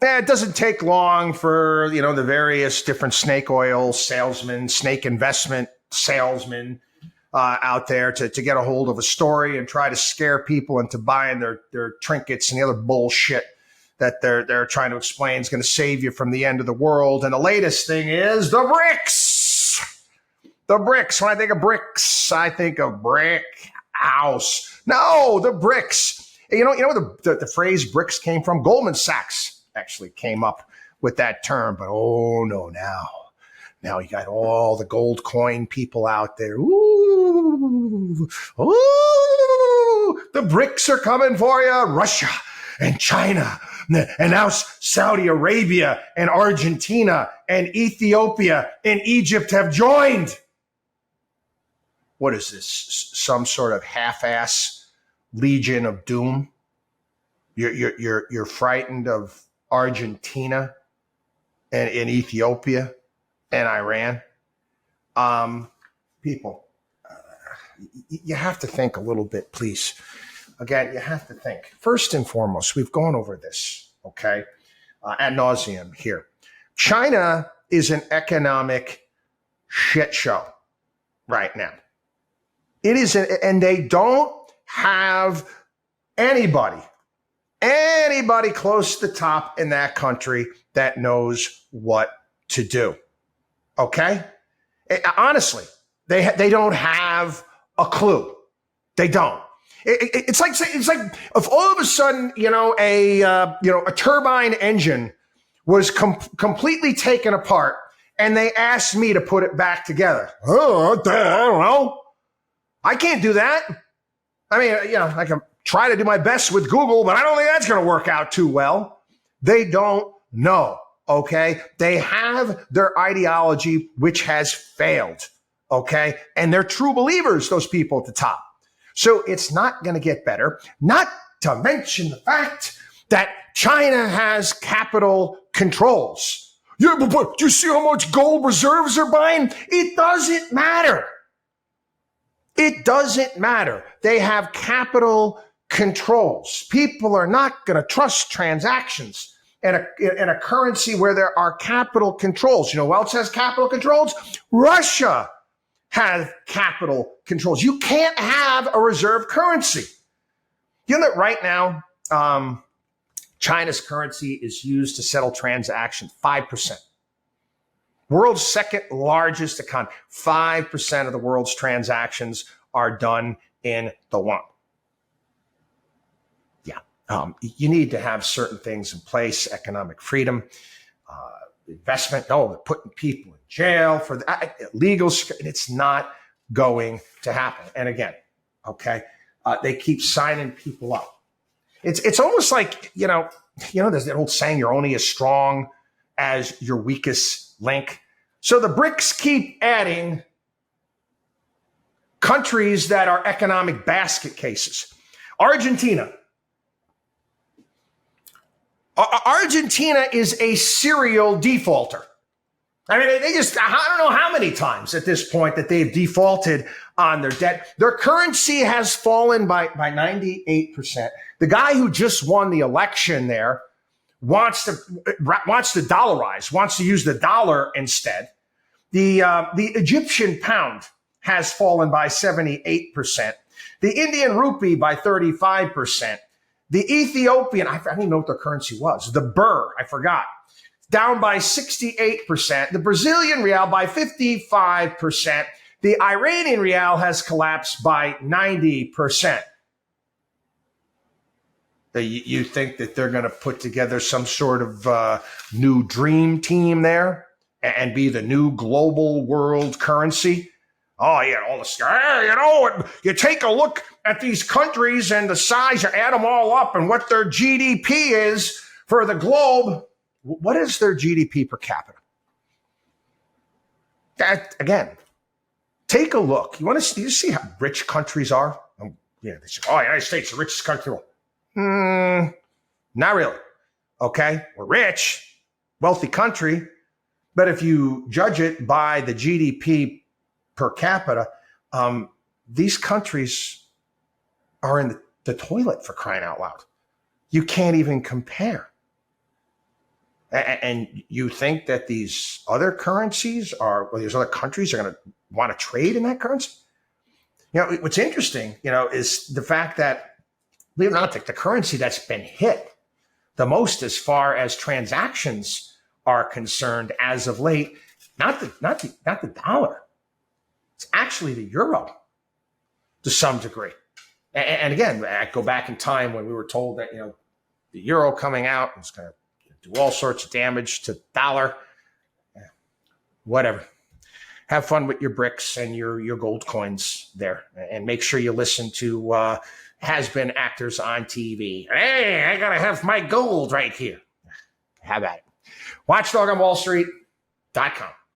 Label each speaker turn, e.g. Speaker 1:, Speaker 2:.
Speaker 1: It doesn't take long for, the various different snake oil salesmen, snake investment salesmen out there to get a hold of a story and try to scare people into buying their trinkets and the other bullshit that they're trying to explain is going to save you from the end of the world. And the latest thing is the BRICS. The BRICS. When I think of BRICS, I think of brick house. No, the BRICS. You know where the phrase BRICS came from? Goldman Sachs actually came up with that term. But oh no, now you got all the gold coin people out there. Ooh, the BRICS are coming for you. Russia and China and now Saudi Arabia and Argentina and Ethiopia and Egypt have joined. What is this? Some sort of half-ass Legion of Doom? You're frightened of Argentina and Ethiopia and Iran? People, you have to think a little bit, please. Again, you have to think. First and foremost, we've gone over this, okay, ad nauseum here. China is an economic shit show right now. It is, and they don't have anybody close to the top in that country that knows what to do. Okay? Honestly, they don't have a clue. They don't. It's like if all of a sudden, a turbine engine was completely taken apart and they asked me to put it back together. Oh, I don't know. I can't do that. I mean, I can try to do my best with Google, but I don't think that's going to work out too well. They don't know. Okay. They have their ideology, which has failed. Okay. And they're true believers, those people at the top. So it's not going to get better, not to mention the fact that China has capital controls. Yeah, but do you see how much gold reserves they're buying? It doesn't matter. It doesn't matter. They have capital controls. People are not going to trust transactions in a currency where there are capital controls. You know who else has capital controls? Russia have capital controls. You can't have a reserve currency. You know that right now, China's currency is used to settle transactions, 5%. World's second largest economy, 5% of the world's transactions are done in the yuan. Yeah, you need to have certain things in place, economic freedom, investment. No, they're putting people in jail for illegal. It's not going to happen. And again, okay, they keep signing people up. It's almost like, there's that old saying, you're only as strong as your weakest link. So the BRICS keep adding countries that are economic basket cases. Argentina. Argentina is a serial defaulter. I mean, I don't know how many times at this point that they've defaulted on their debt. Their currency has fallen by 98%. The guy who just won the election there wants to dollarize, wants to use the dollar instead. The Egyptian pound has fallen by 78%. The Indian rupee by 35%. The Ethiopian, I don't even know what their currency was. The birr, I forgot, down by 68%. The Brazilian real by 55%. The Iranian real has collapsed by 90%. You think that they're going to put together some sort of new dream team there and be the new global world currency? Oh, yeah, all this. You take a look at these countries and the size, you add them all up and what their GDP is for the globe. What is their GDP per capita? That, again, take a look. You see how rich countries are? They say, United States, the richest country. Not really. Okay, we're rich, wealthy country, but if you judge it by the GDP per capita, these countries are in the toilet, for crying out loud. You can't even compare. And you think that these other currencies or these other countries are going to want to trade in that currency? What's interesting, is the fact that, believe it or not, the currency that's been hit the most as far as transactions are concerned as of late, not the dollar. It's actually the euro to some degree. And again, I go back in time when we were told that, the euro coming out was going to do all sorts of damage to the dollar. Whatever. Have fun with your BRICS and your gold coins there. And make sure you listen to has-been actors on TV. Hey, I got to have my gold right here. Have at it. WatchDog on WallStreet.com.